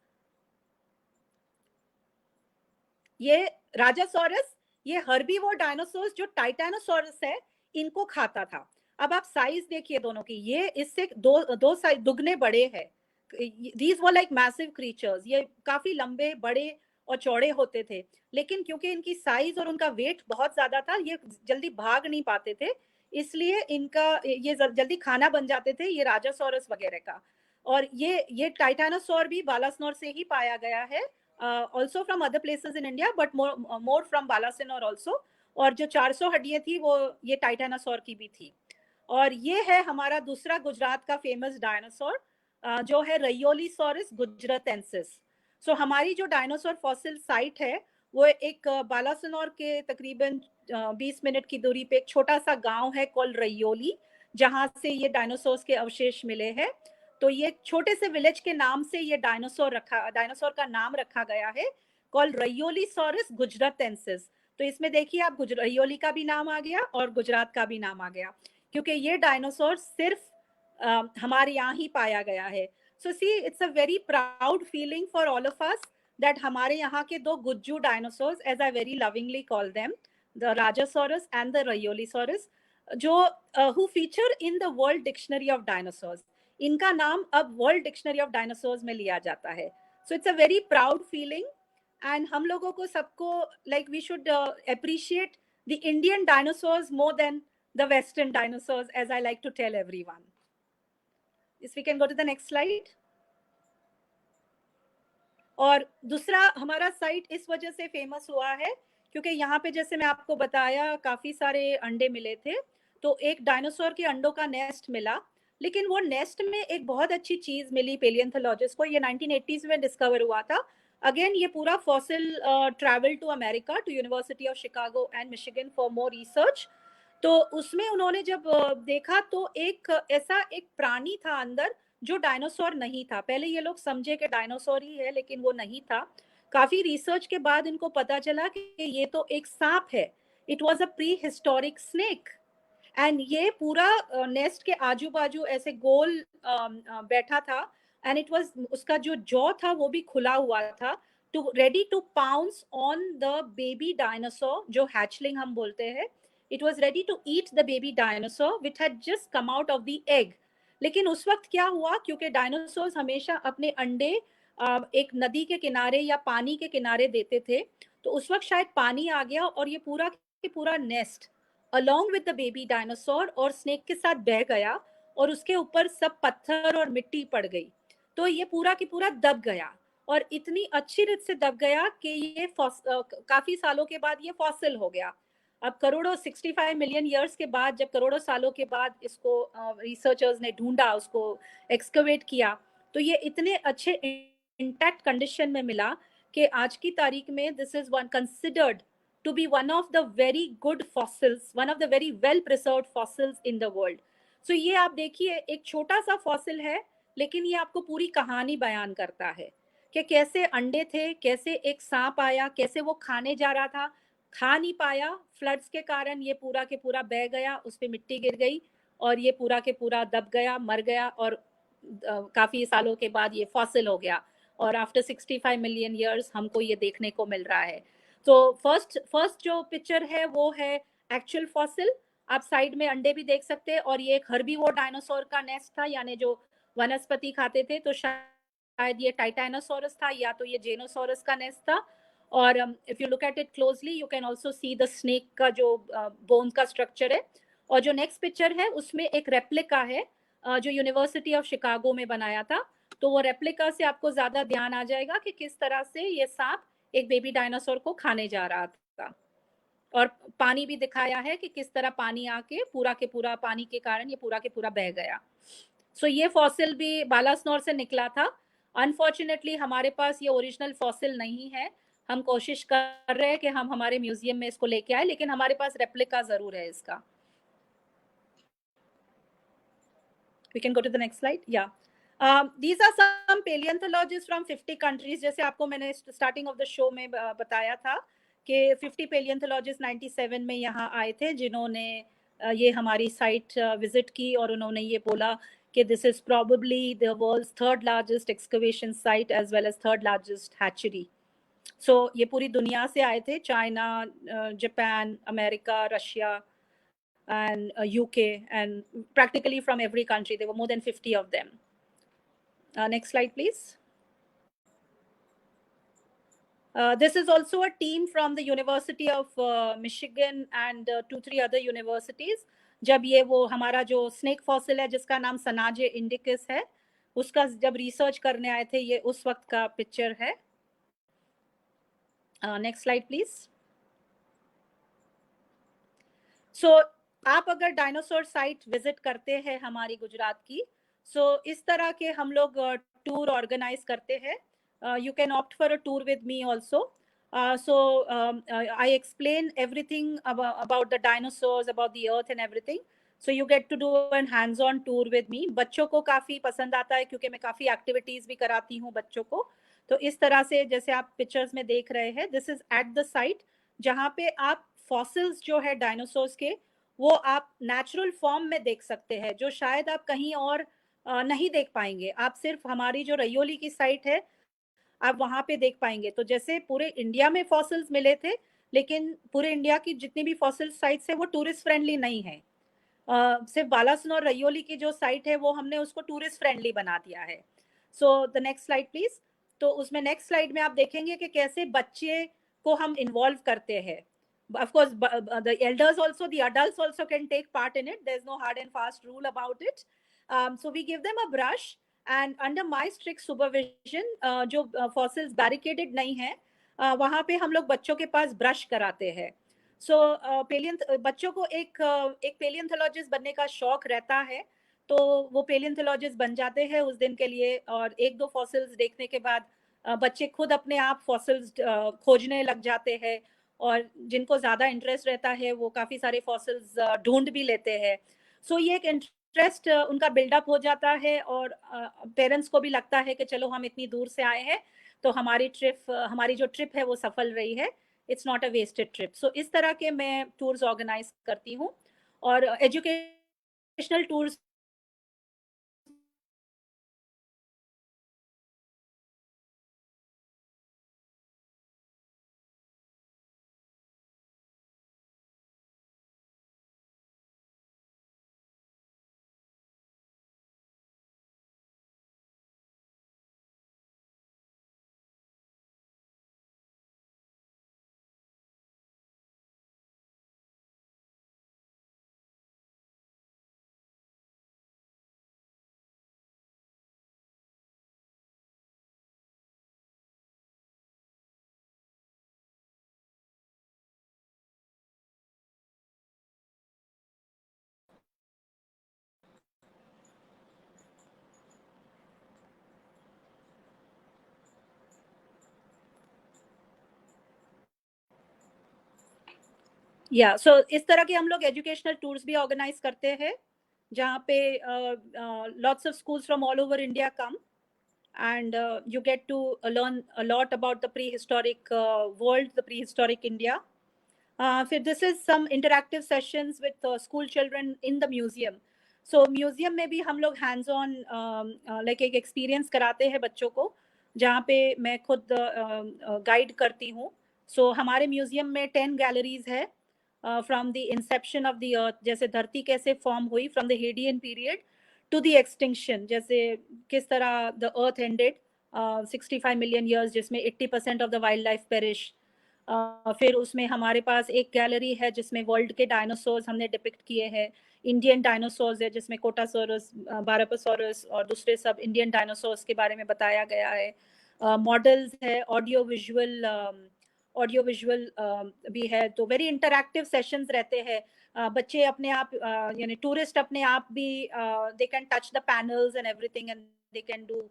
ये राजासोरस, ये हर्बीवोर डायनासोर्स जो टाइटेनोसोरस है इनको खाता था। अब आप साइज देखिए दोनों की, ये इससे दो साइज दुगने बड़े हैं। These were like massive creatures, ये काफी लंबे बड़े और चौड़े होते थे, लेकिन क्योंकि इनकी साइज और उनका वेट बहुत ज्यादा था, ये जल्दी भाग नहीं पाते थे, इसलिए इनका ये जल्दी खाना बन जाते थे, ये राजासोरस वगैरह का। और ये टाइटेनोसोर भी बालासनोर से ही पाया गया है, also from other places in India, but more from Balasinor also। और जो 400 हड्डियां थी वो ये टाइटेनोसोर की भी थी। और ये है हमारा दूसरा गुजरात का फेमस डायनासोर, जो है रैयोलीसोरस गुजरातेंसिस। सो हमारी जो डायनासोर फॉसिल साइट है वो एक बालासिनोर के तकरीबन 20 मिनट की दूरी पे एक छोटा सा गांव है कॉल रैयोली, जहां से ये डायनासोर्स के अवशेष मिले हैं। तो ये छोटे से विलेज के नाम से ये डायनासोर का नाम रखा गया है, कॉल रैयोलीसोरस गुजरातेंसिस। तो इसमें देखिए आप, रैयोली का भी नाम आ गया और गुजरात का भी नाम आ गया, क्योंकि ये डायनासोर सिर्फ हमारे यहाँ ही पाया गया है। So see, it's a very proud feeling for all of us that हमारे यहाँ के दो गुज्जू dinosaurs, as I very lovingly call them, the Rajasaurus and the Rahiolisaurus, जो who feature in the world dictionary of dinosaurs. इनका नाम अब वर्ल्ड डिक्शनरी ऑफ डायनासोर्स में लिया जाता है। So it's a very proud feeling. And हम लोगों को सबको like we should appreciate the Indian dinosaurs more than the western dinosaurs, as I like to tell everyone. If we can go to the next slide. और दूसरा हमारा साइट इस वजह से फेमस हुआ है क्योंकि यहाँ पे जैसे मैं आपको बताया काफी सारे अंडे मिले थे, तो एक डायनासोर के अंडों का नेस्ट मिला, लेकिन वो नेस्ट में एक बहुत अच्छी चीज मिली पेलियंथोलॉजिस्ट को, ये 1980s में डिस्कवर हुआ था। अगेन ये पूरा fossil travel to America, to university of Chicago and Michigan for more research. तो उसमें उन्होंने जब देखा तो एक ऐसा एक प्राणी था अंदर जो डायनासोर नहीं था। पहले ये लोग समझे कि डायनासोर ही है, लेकिन वो नहीं था। काफी रिसर्च के बाद इनको पता चला कि ये तो एक सांप है। It was a pre historic snake. And ये पूरा नेस्ट के आजू बाजू ऐसे गोल बैठा था, एंड इट वाज, उसका जो जॉ था वो भी खुला हुआ था, to ready to pounce on the baby dinosaur, जो हैचलिंग हम बोलते हैं। It was ready to eat the baby dinosaur which had just come out of the egg. लेकिन उस वक्त क्या हुआ, क्योंकि डायनासोर्स हमेशा अपने अंडे एक नदी के किनारे या पानी के किनारे देते थे, तो उस वक्त शायद पानी आ गया और ये पूरा के पूरा nest along with the baby dinosaur और स्नेक के साथ बह गया, और उसके ऊपर सब पत्थर और मिट्टी पड़ गई, तो ये पूरा की पूरा दब गया, और इतनी अच्छी रीत से दब गया कि ये काफी सालों के बाद ये फॉसिल हो गया। अब करोड़ों 65 मिलियन ईयर्स के बाद, जब करोड़ों सालों के बाद इसको रिसर्चर्स ने ढूंढा, उसको एक्सकवेट किया, तो ये इतने अच्छे इंटैक्ट कंडीशन में मिला कि आज की तारीख में this is one considered to be one of the very good fossils, one of the very well preserved fossils in the world. So ये आप देखिए, एक छोटा सा फॉसिल है, लेकिन ये आपको पूरी कहानी बयान करता है कि कैसे अंडे थे, कैसे एक सांप आया, कैसे वो खाने जा रहा था, खा नहीं पाया, फ्लड्स के कारण ये पूरा के पूरा बह गया, उस पे मिट्टी गिर गई और ये पूरा के पूरा दब गया, मर गया, और काफी सालों के बाद ये फॉसिल हो गया। और आफ्टर 65 मिलियन ईयर्स हमको ये देखने को मिल रहा है। तो फर्स्ट जो पिक्चर है वो है एक्चुअल फॉसिल। आप साइड में अंडे भी देख सकते हैं, और ये एक हर्बीवोर डायनासोर का नेस्ट था, यानी जो वनस्पति खाते थे। तो शायद ये टाइटैनोसोरस था या तो ये जेनोसोरस का नेस्ट था। और if you look at it closely you can also see the snake का जो बोन का स्ट्रक्चर है। और जो नेक्स्ट पिक्चर है उसमें एक रेप्लिका है जो यूनिवर्सिटी ऑफ शिकागो में बनाया था। तो वो रेप्लिका से आपको ज्यादा ध्यान आ जाएगा कि किस तरह से ये सांप एक बेबी डायनासोर को खाने जा रहा था। और पानी भी दिखाया है कि किस तरह पानी आके पूरा के पूरा पानी के कारण ये पूरा के पूरा बह गया। सो ये फॉसिल भी बालासनोर से निकला था। अनफॉर्चुनेटली हमारे पास ये ओरिजिनल फॉसिल नहीं है। हम कोशिश कर रहे हैं कि हम हमारे म्यूजियम में इसको लेके आए, लेकिन हमारे पास रेप्लिका जरूर है इसका। We can go to the next slide. Yeah. These are some paleontologists from 50 countries. जैसे आपको मैंने starting of the show में बताया था कि 50 paleontologists 97 में यहाँ आए थे, जिन्होंने ये हमारी साइट विजिट की, और उन्होंने ये बोला कि this is probably the world's third largest excavation site as well as third largest hatchery. So ये पूरी दुनिया से आए थे, China, Japan, America, Russia, and UK, and practically from every country. There were more than 50 of them. Next slide, please. This is also a team from the University of Michigan and 2-3 other universities. जब ये वो हमारा जो स्नेक फॉसिल है जिसका नाम सनाजे इंडिकस है, उसका जब रिसर्च करने आए थे, ये उस वक्त का पिक्चर है। Next slide please. सो आप अगर डायनासोर साइट विजिट करते हैं हमारी गुजरात की, सो इस तरह के हम लोग टूर ऑर्गेनाइज करते हैं। You can opt for a tour with me also. So I explain everything about the dinosaurs, about the earth and everything. So you get to do a hands on tour with me. बच्चों को काफ़ी पसंद आता है क्योंकि मैं काफ़ी एक्टिविटीज़ भी कराती हूँ बच्चों को। तो इस तरह से जैसे आप पिक्चर्स में देख रहे हैं, this is at the site जहाँ पे आप फॉसिल्स जो है डायनासोर्स के, वो आप नेचुरल फॉर्म में देख सकते हैं, जो शायद आप कहीं और नहीं देख पाएंगे। आप सिर्फ हमारी जो रयोली की साइट है आप वहां पे देख पाएंगे। तो जैसे पूरे इंडिया में फॉसिल्स मिले थे, लेकिन पूरे इंडिया की जितनी भी फॉसिल साइट्स है वो टूरिस्ट फ्रेंडली नहीं है। सिर्फ बालासनोर रयोली की जो साइट है वो हमने उसको टूरिस्ट फ्रेंडली बना दिया है। So the next slide please. तो उसमें नेक्स्ट स्लाइड में आप देखेंगे कि कैसे बच्चे को हम इन्वॉल्व करते हैं। Of course, the elders also, the adults also can take part in it. There's no hard and fast rule about it. So we give them a brush, and under my strict supervision, जो fossils barricaded नहीं है, वहाँ पे हम लोग बच्चों के पास ब्रश कराते हैं। सो बच्चों को एक पेलियंथोलॉजिस्ट बनने का शौक रहता है, तो वो पेलियंथोलॉजिस्ट बन जाते हैं उस दिन के लिए। और 1-2 फॉसिल्स देखने के बाद बच्चे खुद अपने आप फॉसिल्स खोजने लग जाते हैं, और जिनको ज़्यादा इंटरेस्ट रहता है वो काफ़ी सारे फॉसिल्स ढूंढ भी लेते हैं। सो ये एक इंटरेस्ट उनका बिल्डअप हो जाता है, और पेरेंट्स को भी लगता है कि चलो हम इतनी दूर से आए हैं तो हमारी जो ट्रिप है वो सफल रही है। It's not a wasted trip. So इस तरह के मैं टूर्स ऑर्गेनाइज करती हूँ, और एजुकेशनल टूर्स सो इस तरह के हम लोग एजुकेशनल टूर्स भी ऑर्गेनाइज करते हैं, जहाँ पे lots of schools from all over India come, and you get to learn a lot about the prehistoric world, the prehistoric India. फिर this is some interactive sessions with school children in the museum. So museum में भी हम लोग hands on like एक experience कराते हैं बच्चों को। जहाँ पे मैं खुद गाइड करती हूँ। सो हमारे म्यूजियम में 10 गैलरीज है from the inception of the earth, जैसे धरती कैसे फॉर्म हुई from the Hadean period to the extinction, जैसे किस तरह the earth ended 65 million years, जिसमें 80% of the wild life perish. फिर उसमें हमारे पास एक गैलरी है जिसमें वर्ल्ड के डायनासोर्स हमने डिपिक्ट किए हैं। इंडियन डायनासोर्स है जिसमें कोटासोरस, बारापोसोरस और दूसरे सब इंडियन डायनासोर्स के बारे में बताया गया है। मॉडल्स है, ऑडियो विजुअल भी है, तो वेरी इंटरैक्टिव सेशंस रहते हैं। बच्चे अपने आप यानी टूरिस्ट अपने आप भी they can touch the panels and everything and they can do.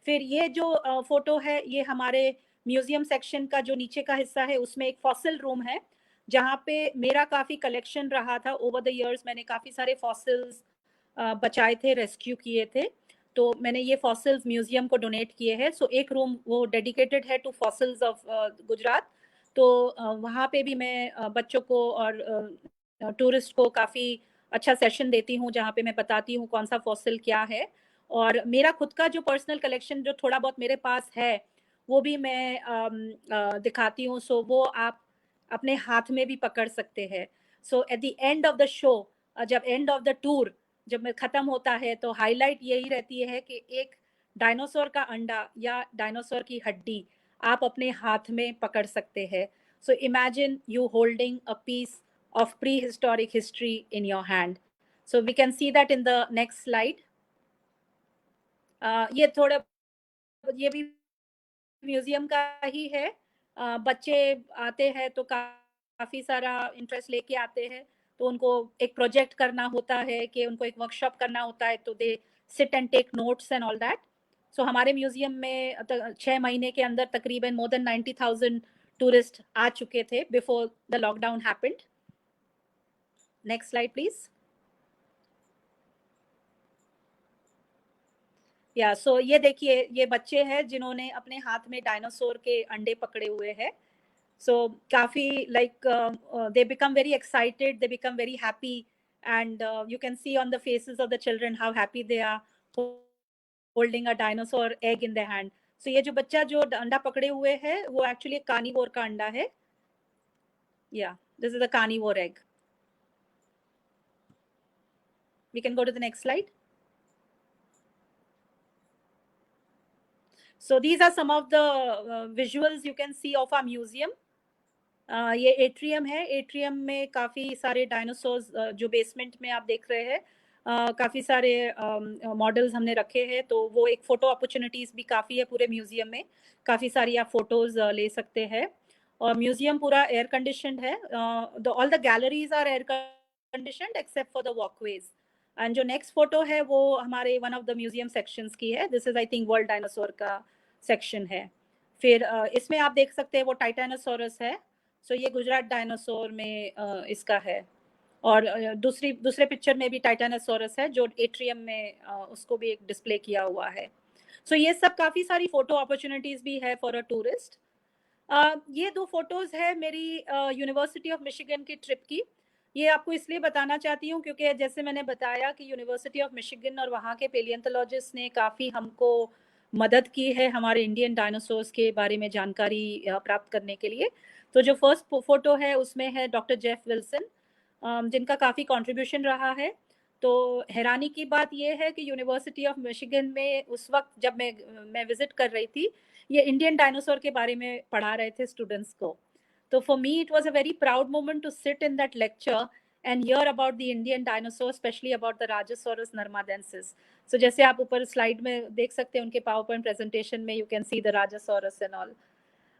फिर ये जो फोटो है ये हमारे म्यूजियम सेक्शन का जो नीचे का हिस्सा है उसमें एक फॉसिल रूम है, जहाँ पे मेरा काफी कलेक्शन रहा था ओवर द इयर्स। मैंने काफी सारे फॉसिल्स बचाए थे, रेस्क्यू किए थे, तो मैंने ये फॉसिल्स म्यूजियम को डोनेट किए हैं। सो एक रूम वो डेडिकेटेड है टू फॉसिल्स ऑफ गुजरात, तो वहाँ पे भी मैं बच्चों को और टूरिस्ट को काफी अच्छा सेशन देती हूँ, जहाँ पे मैं बताती हूँ कौन सा फॉसिल क्या है। और मेरा खुद का जो पर्सनल कलेक्शन जो थोड़ा बहुत मेरे पास है वो भी मैं दिखाती हूँ। सो वो आप अपने हाथ में भी पकड़ सकते हैं। So at the end of the show, जब एंड ऑफ द टूर जब खत्म होता है, तो हाईलाइट यही रहती है कि एक डायनासोर का अंडा या डायनासोर की हड्डी आप अपने हाथ में पकड़ सकते हैं। So imagine you holding a piece of prehistoric history in your hand. So we can see that in the next slide. ये थोड़ा ये भी म्यूजियम का ही है। बच्चे आते हैं तो काफी सारा इंटरेस्ट लेके आते हैं, तो उनको एक प्रोजेक्ट करना होता है कि उनको एक वर्कशॉप करना होता है, तो they sit and take notes and all that. So हमारे म्यूजियम में 6 महीने के अंदर तकरीबन मोर देन 90,000 टूरिस्ट आ चुके थे before the lockdown happened. Next slide please. या सो ये देखिए, ये बच्चे हैं जिन्होंने अपने हाथ में डायनासोर के अंडे पकड़े हुए हैं। सो काफी like they become very excited, they become very happy, and you can see on the faces of the children how happy they are holding a dinosaur egg in their hand. So ये जो बच्चा जो अंडा पकड़े हुए है वो एक्चुअली कार्निवोर का अंडा है। Yeah, this is a carnivore egg. We can go to the next slide. So these are some of the visuals you can see of our museum. ये एट्रियम है। एट्रियम में काफ़ी सारे डायनासोर्स जो बेसमेंट में आप देख रहे हैं, काफ़ी सारे मॉडल्स हमने रखे हैं, तो वो एक फ़ोटो अपॉर्चुनिटीज़ भी काफ़ी है पूरे म्यूज़ियम में। काफ़ी सारी आप फोटोज़ ले सकते हैं। और म्यूज़ियम पूरा एयर कंडीशनड है। All the galleries are air conditioned except for the walkways. And जो नेक्स्ट फोटो है वो हमारे one of the museum sections की है। This is I think world dinosaur का सेक्शन है। फिर इसमें आप देख सकते हैं वो टाइटेनोसोरस है। सो ये गुजरात डायनासोर में इसका है। और दूसरे पिक्चर में भी टाइटेनोसोरस है जो एट्रियम में उसको भी एक डिस्प्ले किया हुआ है। सो ये सब काफ़ी सारी फोटो अपॉर्चुनिटीज़ भी है फॉर अ टूरिस्ट। ये 2 फोटोज़ है मेरी यूनिवर्सिटी ऑफ मिशिगन की ट्रिप की। ये आपको इसलिए बताना चाहती हूँ क्योंकि जैसे मैंने बताया कि यूनिवर्सिटी ऑफ मिशिगन और वहाँ के पेलियोंटोलॉजिस्ट ने काफ़ी हमको मदद की है हमारे इंडियन डायनासोर्स के बारे में जानकारी प्राप्त करने के लिए। तो जो फर्स्ट फोटो है उसमें है डॉक्टर जेफ विल्सन, जिनका काफ़ी कंट्रीब्यूशन रहा है। तो हैरानी की बात यह है कि यूनिवर्सिटी ऑफ मिशिगन में उस वक्त जब मैं विजिट कर रही थी, ये इंडियन डायनासोर के बारे में पढ़ा रहे थे स्टूडेंट्स को। तो for me it was a very proud moment to sit in that lecture and hear about the Indian dinosaurs, especially about the Rajasaurus narmadensis. So जैसे आप ऊपर स्लाइड में देख सकते हैं उनके PowerPoint presentation में you can see the Rajasaurus and all.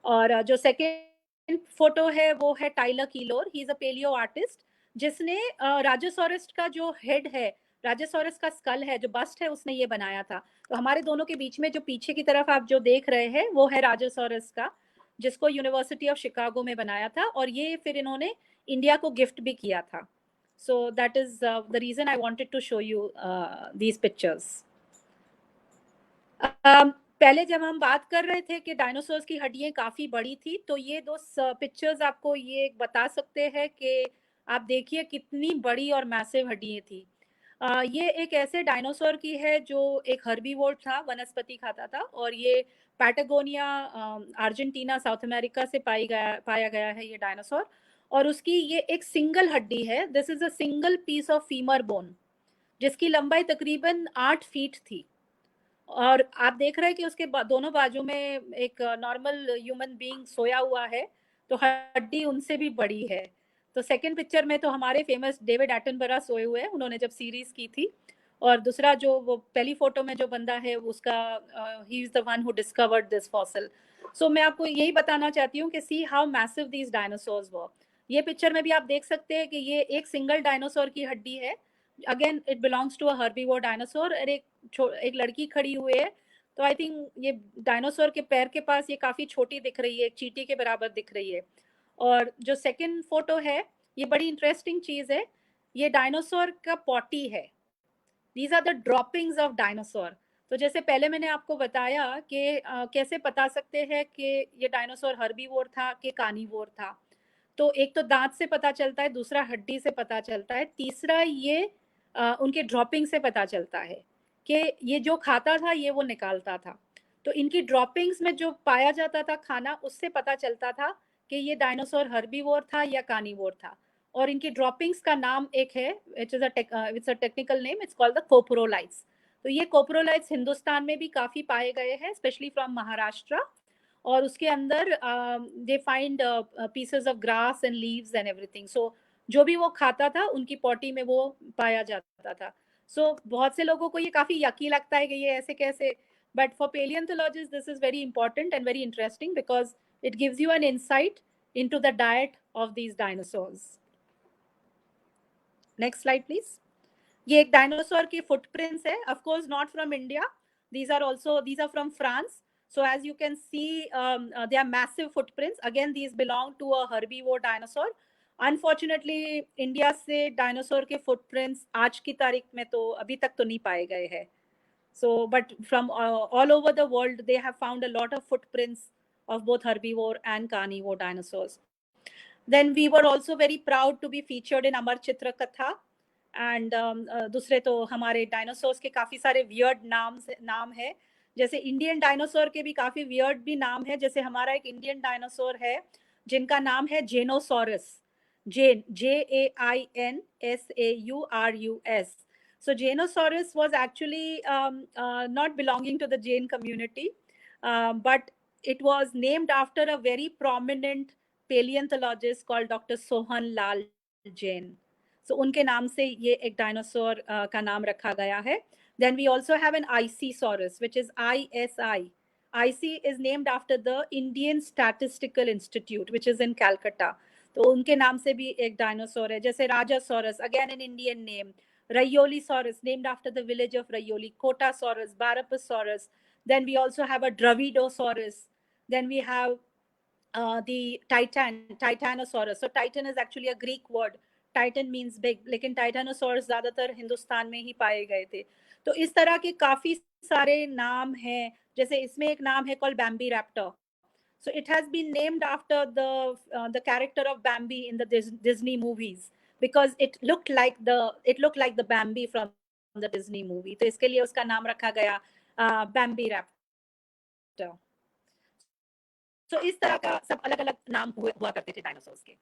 और जो सेकेंड फोटो है वो है Tyler Keillor. He is a paleo artist जिसने राजासोरस का जो हेड है, राजासोरस का स्कल है, जो बस्ट है, उसने ये बनाया था। तो हमारे दोनों के बीच में जो पीछे की तरफ आप जो देख रहे हैं वो है राजासोरस का, जिसको यूनिवर्सिटी ऑफ शिकागो में बनाया था, और ये फिर इन्होंने इंडिया को गिफ्ट भी किया था। So that is the reason I wanted to show you these pictures. पहले जब हम बात कर रहे थे कि डायनासोर्स की हड्डियां काफ़ी बड़ी थी, तो ये 2 पिक्चर्स आपको ये बता सकते हैं कि आप देखिए कितनी बड़ी और मैसिव हड्डियां थी। ये एक ऐसे डायनासोर की है जो एक हर्बीवोर था, वनस्पति खाता था, और ये पैटागोनिया, अर्जेंटीना, साउथ अमेरिका से पाया गया है ये डायनासोर। और उसकी ये एक सिंगल हड्डी है, this is a single piece of femur bone, जिसकी लंबाई तकरीबन 8 फीट थी। और आप देख रहे हैं कि उसके दोनों बाजू में एक नॉर्मल ह्यूमन बीइंग सोया हुआ है, तो हड्डी उनसे भी बड़ी है। तो सेकंड पिक्चर में तो हमारे फेमस डेविड एटनबरा सोए हुए हैं, उन्होंने जब सीरीज की थी। और दूसरा जो वो पहली फोटो में जो बंदा है उसका, he is the one who discovered this fossil. So मैं आपको यही बताना चाहती हूँ कि see how massive these dinosaurs were. ये पिक्चर में भी आप देख सकते हैं कि ये एक सिंगल डायनासोर की हड्डी है। Again it belongs to a herbivore dinosaur. और एक लड़की खड़ी हुई है, तो आई थिंक ये डायनासोर के पैर के पास ये काफी छोटी दिख रही है, एक चींटी के बराबर दिख रही है। और जो सेकंड फोटो है, ये बड़ी इंटरेस्टिंग चीज है, ये डायनासोर का पॉटी है। These are the droppings of dinosaur. तो जैसे पहले मैंने आपको बताया कि कैसे बता सकते हैं कि ये डायनासोर हर्बीवोर था कि कार्निवोर था। तो एक तो दांत से पता चलता है, दूसरा हड्डी से पता चलता है, तीसरा ये उनके ड्रॉपिंग से पता चलता है कि ये जो खाता था ये वो निकालता था। तो इनकी ड्रॉपिंग्स में जो पाया जाता था खाना, उससे पता चलता था कि ये डायनासोर हर्बीवोर था या कार्निवोर था। और इनकी ड्रॉपिंग्स का नाम एक है, it's a technical name, it's called the coprolites. तो ये कोप्रोलाइट्स हिंदुस्तान में भी काफी पाए गए हैं, स्पेशली फ्रॉम महाराष्ट्र। और उसके अंदर they find pieces of grass and leaves and everything. So जो भी वो खाता था उनकी पॉटी में वो पाया जाता था। सो बहुत से लोगों को ये काफी यकी लगता है कि ये ऐसे कैसे, but for paleontologists this is very important and very interesting because it gives you an insight into the diet of these dinosaurs. Next slide please. ये एक डायनासोर की फुटप्रिंट्स है, of course not from India, these are from France. So as you can see, they are massive footprints. Again, these belong to a herbivore dinosaur. Unfortunately, India से डायनासोर के फुटप्रिंट्स आज की तारीख में तो अभी तक तो नहीं पाए गए हैं। So but from all over the world they have found a lot of footprints of both herbivore and carnivore dinosaurs. Then we were also very proud to be featured in Amar Chitra Katha. And दूसरे तो हमारे डायनासोर्स के काफी सारे वियर्ड नाम है, जैसे इंडियन डायनासोर के भी काफी वियर्ड भी नाम है। जैसे हमारा एक इंडियन डायनासोर है जिनका नाम है जेनोसॉरस, JAINSAURUS. So Jainosaurus was actually not belonging to the Jain community, but it was named after a very prominent paleontologist called Dr. Sohan Lal Jain. So उनके नाम से ये एक डायनासोर का नाम रखा गया है। Then we also have an Icysaurus, which is ISI. IC is named after the Indian Statistical Institute, which is in Calcutta. तो उनके नाम से भी एक डायनासोर है। जैसे Rajasaurus, again an Indian name. Raiolisaurus, named after the village of Raioli. Kotasaurus, Barapasaurus. Then we also have a Dravidosaurus. Then we have the Titanosaurus. So Titan is actually a Greek word. Titan means big, लेकिन टाइटानोसॉर्स ज्यादातर हिंदुस्तान में ही पाए गए थे। तो इस तरह के काफी सारे नाम हैं। जैसे इसमें एक नाम है called Bambiraptor. So it has been named after the character of Bambi in the Disney movies because it looked like the Bambi from the Disney movie. तो इसके लिए उसका नाम रखा गया बैम्बी रैप्टर। So इस तरह का सब अलग अलग नाम हुआ करते थे डायनासोर्स के।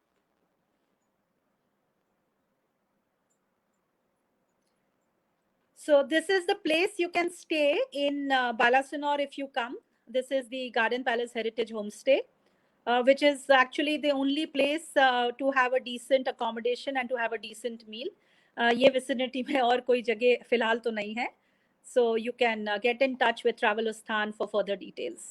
So this is the place you can stay in Balasinor if you come. This is the Garden Palace Heritage Homestay, which is actually the only place to have a decent accommodation and to have a decent meal. ये vicinity में और कोई जगह फिलहाल तो नहीं है. So you can get in touch with Travelostan for further details.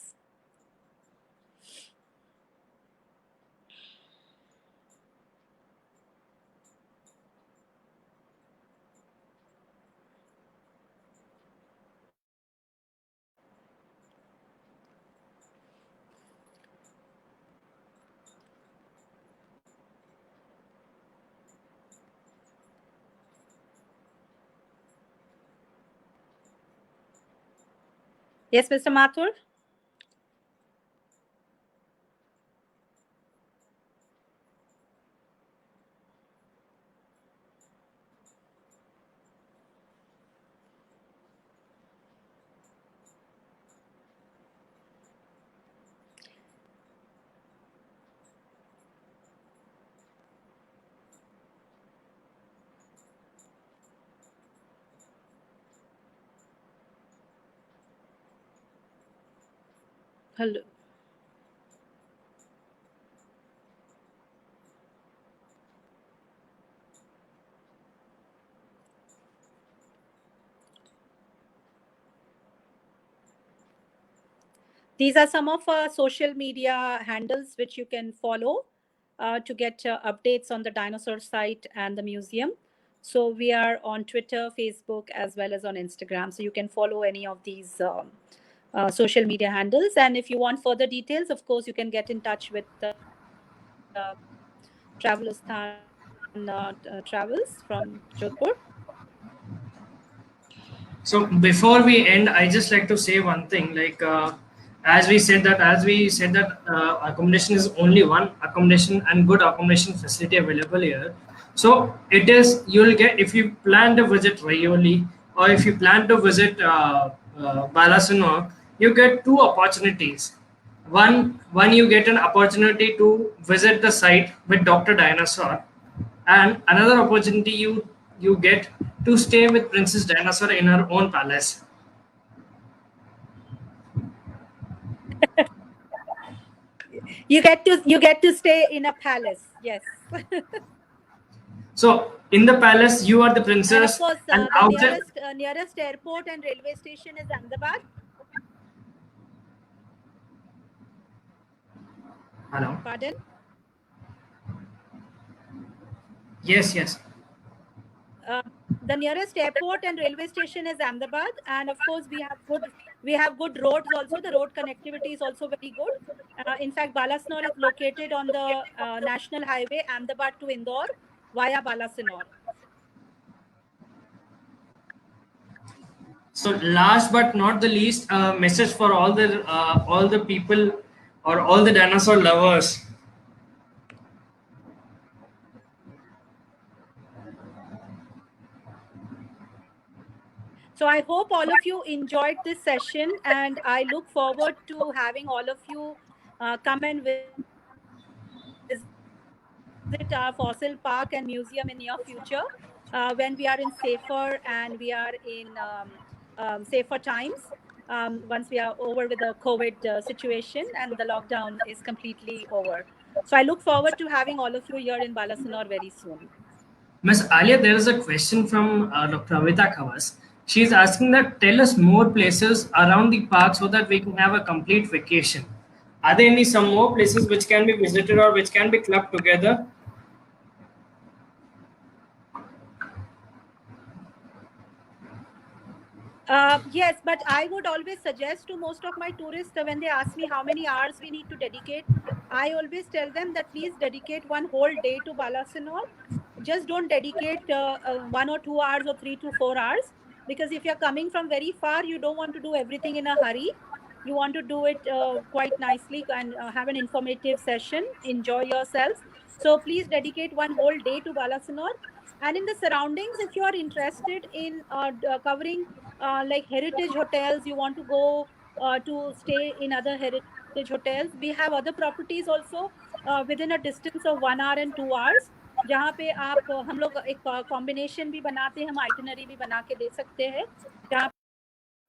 Yes, Mr. Mathur? Hello. These are some of our social media handles which you can follow to get updates on the dinosaur site and the museum. So we are on Twitter, Facebook, as well as on Instagram. So you can follow any of these social media handles. And if you want further details, of course, you can get in touch with Travelistan Travels from Jodhpur. So before we end, I just like to say one thing. Like as we said that accommodation is only one accommodation and good accommodation facility available here. So it is, you'll get, if you plan to visit Rayoli or if you plan to visit Balasinore, you get two opportunities. One you get an opportunity to visit the site with Dr. Dinosaur, and another opportunity you get to stay with Princess Dinosaur in her own palace. You get to stay in a palace. Yes. So in the palace, you are the And of princess, course, and the outside. nearest airport and railway station is Ahmedabad. Hello. Pardon? Yes. The nearest airport and railway station is Ahmedabad, and of course we have good roads also. The road connectivity is also very good. In fact, Balasinore is located on the national highway Ahmedabad to Indore via Balasinore. So last but not the least, a message for all the people or all the dinosaur lovers. So I hope all of you enjoyed this session, and I look forward to having all of you come and visit our fossil park and museum in near future when we are in safer and we are in safer times. Once we are over with the COVID situation and the lockdown is completely over. So I look forward to having all of you here in Balasinore very soon. Ms. Alia, there is a question from Dr. Avita Khawas. She is asking that tell us more places around the park so that we can have a complete vacation. Are there any some more places which can be visited or which can be clubbed together? Yes, but I would always suggest to most of my tourists when they ask me how many hours we need to dedicate, I always tell them that please dedicate one whole day to Balasinore. Just don't dedicate 1 or 2 hours or 3 to 4 hours, because if you're coming from very far, you don't want to do everything in a hurry. You want to do it quite nicely and have an informative session, enjoy yourselves. So please dedicate one whole day to Balasinore. And in the surroundings, if you are interested in covering like heritage hotels, you want to go to stay in other heritage hotels, we have other properties also within a distance of 1 hour and 2 hours, जहाँ पे आप हम लोग एक कॉम्बिनेशन भी बनाते हैं, हम आइटिनरी भी बना के दे सकते हैं, जहाँ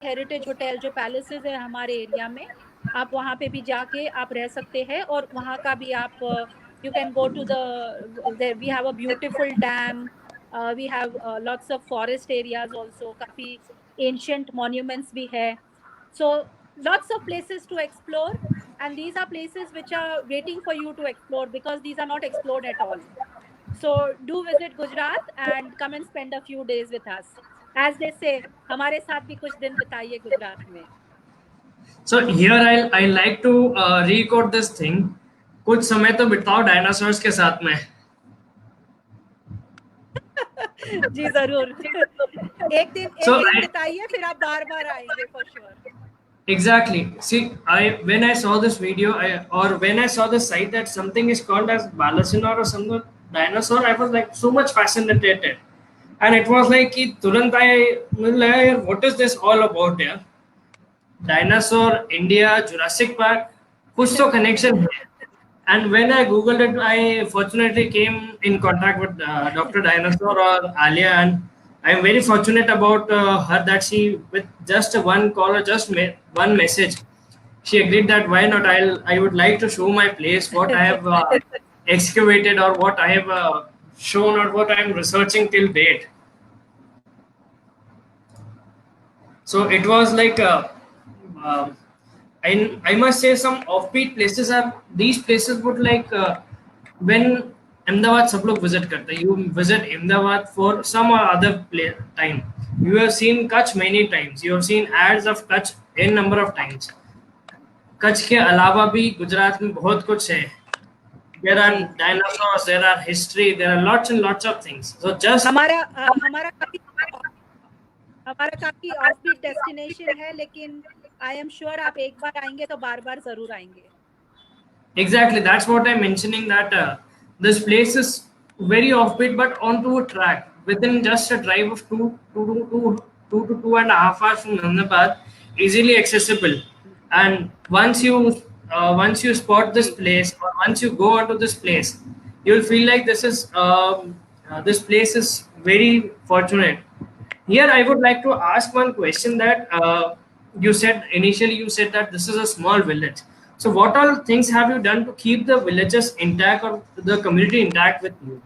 हेरिटेज होटल जो पैलेसेस है हमारे एरिया में, आप वहाँ पे भी जाके आप रह सकते हैं, और वहाँ का भी आप you can go to we have a beautiful dam, we have lots of forest areas also, काफी ancient monuments भी है, so lots of places to explore, and these are places which are waiting for you to explore because these are not explored at all. So do visit Gujarat and come and spend a few days with us. As they say, हमारे साथ भी कुछ दिन बिताइए गुजरात में. So here I like to record this thing. कुछ समय तो बिताओ डायनासोर्स के साथ में. जी जरूर. एक दिन बिताइए, फिर आप बार-बार आएंगे for sure. Exactly. See, when I saw this video, when I saw the site that something is called as Balasinore or some dinosaur, I was like so much fascinated, and it was like कि तुरंत what is this all about here? Dinosaur, India, Jurassic Park, कुछ तो connection है. And when I googled it, I fortunately came in contact with Dr. Dinosaur or Alia, and I'm very fortunate about her that she, with just one call or just one message, she agreed that why not, I would like to show my place, what I have excavated, or what I have shown, or what I am researching till date. So it was like uh, I must say some offbeat places are, these places would like when Ahmedabad सब लोग visit करते हैं, you visit Ahmedabad for some or other time, you have seen Kutch many times, you have seen ads of Kutch n number of times. Kutch के अलावा भी गुजरात में बहुत कुछ है. There are dinosaurs, there are history, there are lots and lots of things. So just हमारा काफी ऑफबीट डेस्टिनेशन है, लेकिन आई एम श्योर आप एक बार आएंगे तो बार-बार जरूर आएंगे. Exactly, that's what I'm mentioning, that this place is very offbeat but onto a track within just a drive of two to 2.5 hours from Ahmedabad, easily accessible. And once you spot this place, or once you go onto this place, you'll feel like this place is very fortunate. Here I would like to ask one question, that you said that this is a small village. So what all things have you done to keep the villages intact, or the community intact with you?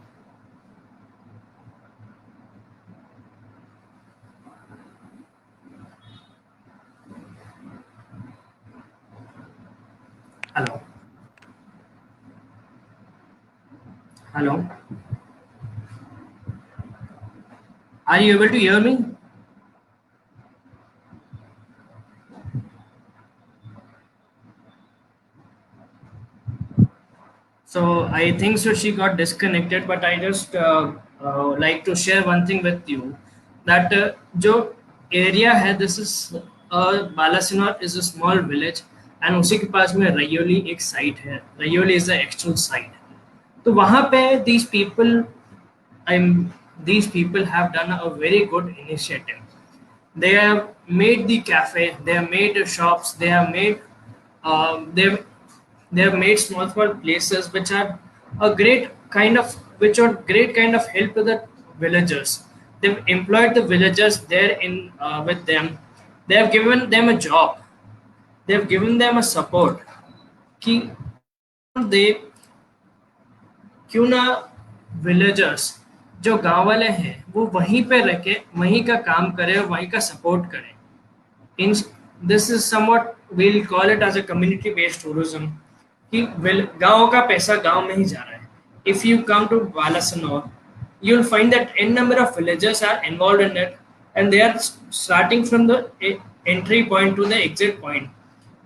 Hello. Hello. Are you able to hear me? So I think so she got disconnected, but I just like to share one thing with you, that जो area है, this is Balasinor is a small village, and उसी के पास में रैयोली एक site है. रैयोली is the actual site. तो वहाँ पे these people have done a very good initiative. They have made the cafe, they have made the shops, they have made they have made small places which are great kind of help to the villagers. They've employed the villagers there with them. They have given them a job. They have given them a support. कि they क्यों ना villagers जो गांव वाले हैं वो वहीं पे रह के वहीं का काम करें और वहीं का सपोर्ट करें. This is somewhat, we'll call it as a community based tourism, कि गांव का पैसा गांव में ही जा रहा है. If you come to Balasinor, you'll find that n number of villagers are involved in it, and they are starting from the entry point to the exit point.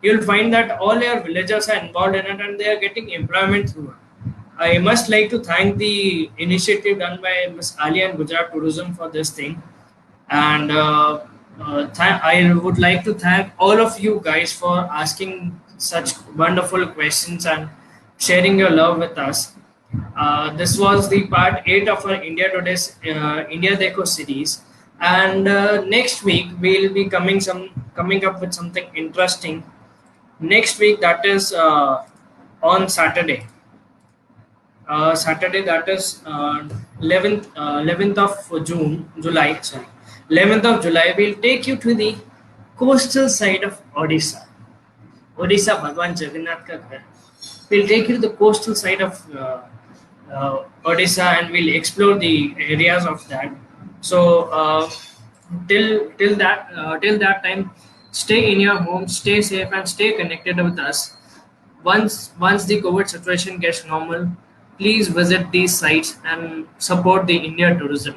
You'll find that all your villagers are involved in it, and they are getting employment through it. I must like to thank the initiative done by Ms. Alia and Gujarat Tourism for this thing, and I would like to thank all of you guys for asking such wonderful questions and sharing your love with us. This was the part 8 of our India Today's India Deco series, and next week we'll be coming up with something interesting. Next week, that is on Saturday. Saturday, that is 11th of July. Sorry, 11th of July. We'll take you to the coastal side of Odisha. Odisha, Bhagwan Jagannath ka ghar. We'll take you to the coastal side of Odisha, and we'll explore the areas of that. So till that time, stay in your home, stay safe, and stay connected with us. Once the COVID situation gets normal, please visit these sites and support the India tourism.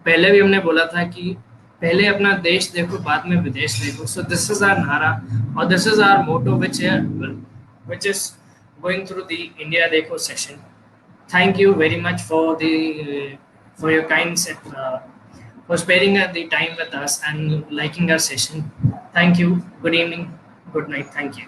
पहले भी हमने बोला था कि पहले अपना देश देखो, बाद में विदेश देखो. So this is our nara, or this is our motto, which is going through the India Deco session. Thank you very much for your kind for sparing the time with us and liking our session. Thank you. Good evening. Good night. Thank you.